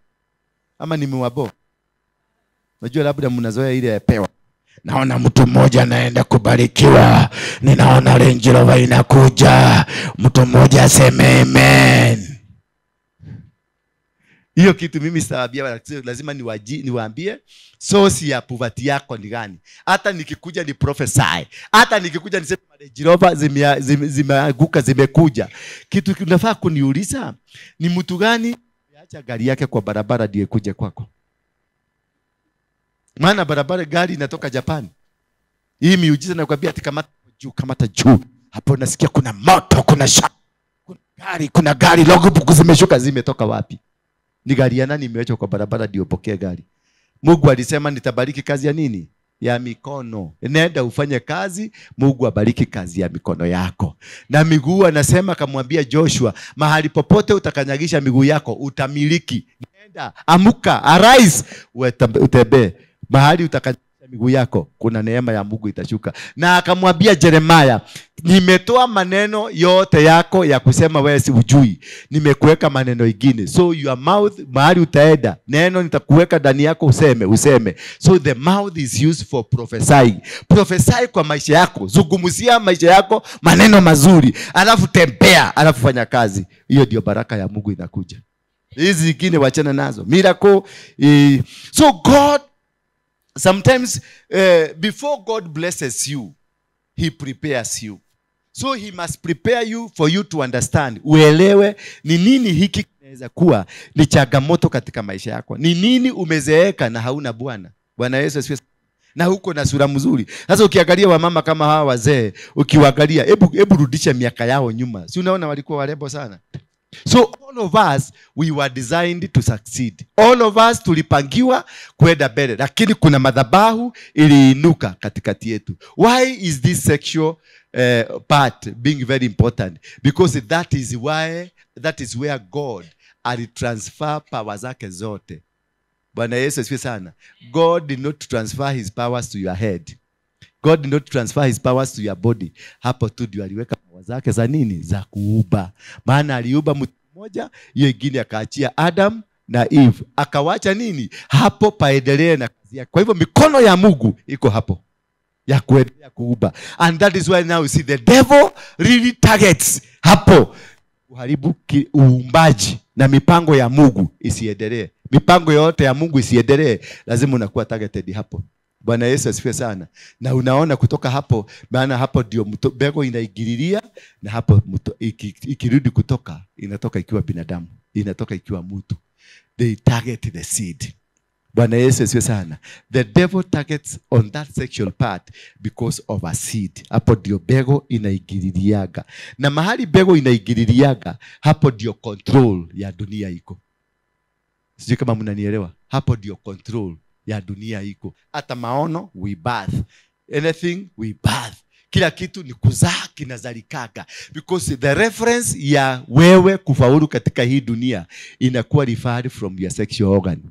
Ama nimewabo? Najua labda mnazoea ile ya pewa. Naona mtu mmoja anaenda kubarikiwa. Ninaona Range Rover inakuja. Mtu mmoja aseme amen. Hiyo kitu mimi sitawaambia, lazima niwaambie source ya poverty yako ni gani. Hata nikikuja ni prophesy, hata nikikuja niseme Range Rover zimeanguka, zimekuja. Kitu kinafaa kuniuliza ni mtu gani acha gari yake kwa barabara ndiye kuje kwako. Maana barabara gari inatoka Japan. Hii miujiza nakwambia ati kamata juu. Hapo nasikia kuna moto, kuna gari logbook zimeshuka, zimetoka wapi? Ni gari ya nani imewachwa kwa barabara ndio pokea gari? Mungu alisema nitabariki kazi ya nini? Ya mikono. Nenda ufanye kazi, Mungu abariki kazi ya mikono yako. Na miguu anasema kamwambia Joshua, mahali popote utakanyagisha miguu yako utamiliki. Nenda, amuka, arise, utembee. Mahali utakanyagisha miguu yako kuna neema ya Mungu itashuka. Na akamwambia Jeremiah, nimetoa maneno yote yako ya kusema wewe si ujui, nimekuweka maneno ingine. So your mouth, mahali utaenda, neno nitakuweka ndani yako useme. So the mouth is used for prophesying. Prophesy kwa maisha yako, zungumzia maisha yako maneno mazuri, alafu tembea, alafu fanya kazi. Hiyo ndio baraka ya Mungu inakuja. Hizi zingine wachana nazo. Miracle. So God sometimes before God blesses you, he prepares you. So he must prepare you for you to understand. Uelewe ni nini hiki kinaweza kuwa ni changamoto katika maisha yako. Ni nini umezeeka na hauna Bwana. Bwana Yesu asifiwe. Na huko na sura mzuri. Sasa ukiangalia wamama kama hawa wazee, ukiwaangalia, hebu rudisha miaka yao nyuma. Si unaona walikuwa warembo sana? So all of us, we were designed to succeed. All of us tulipangiwa kwenda mbele, lakini kuna madhabahu iliinuka katikati yetu. Why is this sexual part being very important? Because that is where God alitransfer power zake zote. Bwana Yesu asifiwe sana. God did not transfer his powers to your head. God did not transfer his powers to your body. Hapo tu ndio aliweka powers zake za nini? Za kuuba. Maana aliuba mtu mmoja, hiyo ingine akaachia Adam na Eve. Akawacha nini? Hapo paendelee na kazi yake. Kwa hivyo mikono ya Mungu iko hapo ya kuendelea kuuba. And that is why now you see the devil really targets hapo kuharibu uumbaji na mipango ya Mungu isiendelee. Mipango yote ya Mungu isiendelee, lazima unakuwa targeted hapo. Bwana Yesu asifiwe sana. Na unaona kutoka hapo, maana hapo ndio mbegu inaingililia, na hapo ikirudi kutoka, inatoka ikiwa binadamu, inatoka ikiwa mtu. They target the seed. Bwana Yesu asifiwe sana. The devil targets on that sexual part because of a seed. Hapo ndio mbegu inaingililiaga. Na mahali mbegu inaingililiaga, hapo ndio control ya dunia iko. Sijui kama mnanielewa. Hapo ndio control ya dunia iko. Hata maono we birth. Anything we birth. Kila kitu ni kuzaa kinazalikaga. Because the reference ya wewe kufaulu katika hii dunia inakuwa referred from your sexual organ.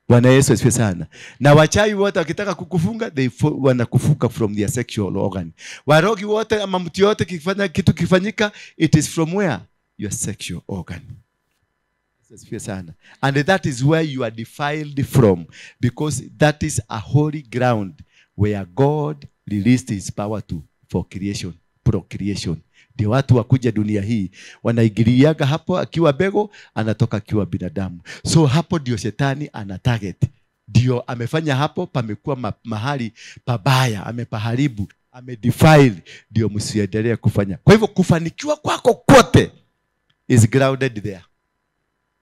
Bwana Yesu asifiwe sana. Na wachawi wote wakitaka kukufunga, wanakufunga from their sexual organ. Warogi wote ama mtu yote kifanya kitu kifanyika, it is from where? Your sexual organ. Sana. And that is where you are defiled from, because that is a holy ground where God released his power for creation, procreation. Ndio watu wakuja dunia hii wanaingiliaga hapo akiwa bego, anatoka akiwa binadamu. So hapo ndio shetani ana target. Ndio amefanya hapo pamekuwa mahali pabaya, amepaharibu, amedefile, ndio msiendelee kufanya. Kwa hivyo kufanikiwa kwako kote is grounded there.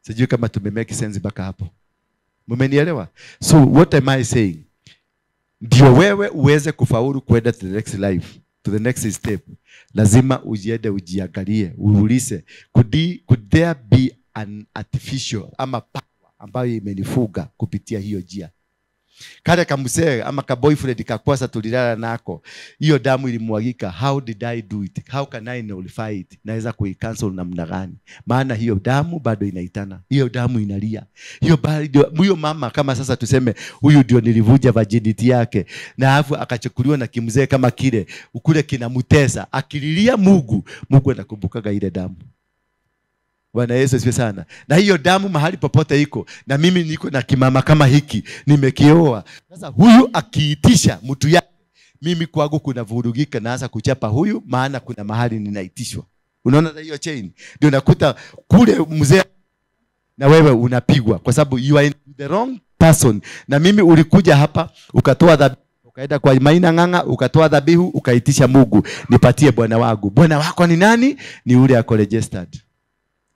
Sijui kama tumemake sense mpaka hapo. Mmenielewa? So what am I saying? Ndio wewe uweze kufaulu kwenda to the next life, to the next step. Lazima ujiende ujiangalie, uulize, could there be an artificial ama power ambayo imenifuga kupitia hiyo njia? Kale kamsee ama ka boyfriend kakwasa tulilala nako, hiyo damu ilimwagika, how did I do it? How can I nullify it? Naweza kuicancel namna gani? Maana hiyo damu bado inaitana, hiyo damu inalia. Huyo mama kama sasa tuseme huyu ndio nilivuja virginity yake, na alafu akachukuliwa na kimzee kama kile, ukule kinamutesa, akililia Mungu anakumbukaga ile damu. Bwana Yesu asifiwe sana. Na hiyo damu mahali popote iko, na mimi niko na kimama kama hiki, nimekioa. Sasa huyu akiitisha mtu yake, mimi kwangu kuna vurugika, naanza kuchapa huyu, maana kuna mahali ninaitishwa. Unaona hiyo chain? Ndio nakuta kule mzee na wewe unapigwa kwa sababu you are in the wrong person. Na mimi ulikuja hapa ukatoa dhabihu, ukaenda kwa Maina Ng'ang'a ukatoa dhabihu, ukaitisha Mungu, nipatie bwana wangu. Bwana wako ni nani? Ni ule ako registered.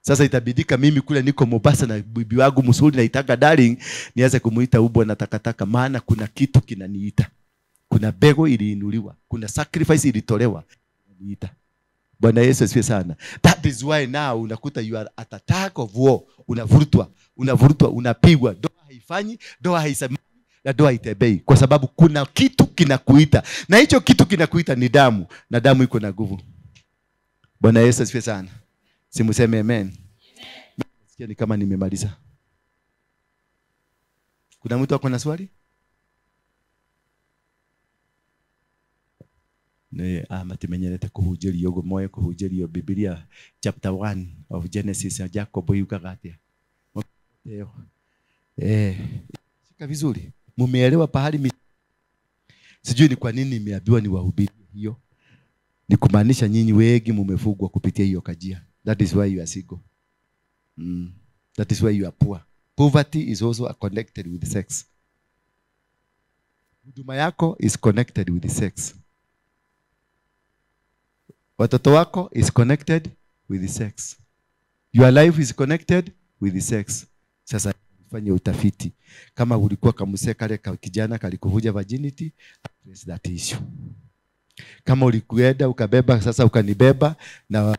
Sasa itabidika mimi kule niko Mombasa na bibi wangu msuri na itaka darling, nianze kumuita ubwa na takataka, maana kuna kitu kinaniita. Kuna bego iliinuliwa, kuna sacrifice ilitolewa, inaniita. Bwana Yesu asifiwe sana. That is why now unakuta you are at attack of war. Unavurutwa, unapigwa. Doa haifanyi, doa haisamani, na doa haitembei kwa sababu kuna kitu kinakuita. Na hicho kitu kinakuita ni damu, na damu iko na nguvu. Bwana Yesu asifiwe sana. Simuseme amen. Sikia ni kama nimemaliza. Kuna mtu ako na swali? Ne matimenyerete kuhunjĩrio ũguo moye kuhunjĩrio Biblia chapter 1 of Genesis ya Jacob yukaga atia. Shika vizuri. Mumeelewa pahali sijui ni kwa nini nimeambiwa ni wahubiri hiyo. Ni kumaanisha nyinyi wengi mumefugwa kupitia hiyo kajia. That is why you are single. That is why you are poor. Poverty is also connected with sex. Huduma yako is connected with sex. Watoto wako is connected with sex. Your life is connected with sex. Sasa fanya utafiti. Kama ulikuwa kamuse kale kijana kalikuvuja virginity, address that issue. Kama ulikuenda ukabeba, sasa ukanibeba na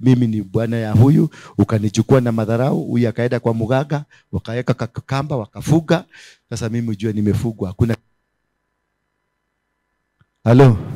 mimi ni bwana ya huyu, ukanichukua na madharau, huyu akaenda kwa muganga, wakaweka kamba, wakafuga. Sasa mimi ujue nimefugwa. Hakuna. Halo.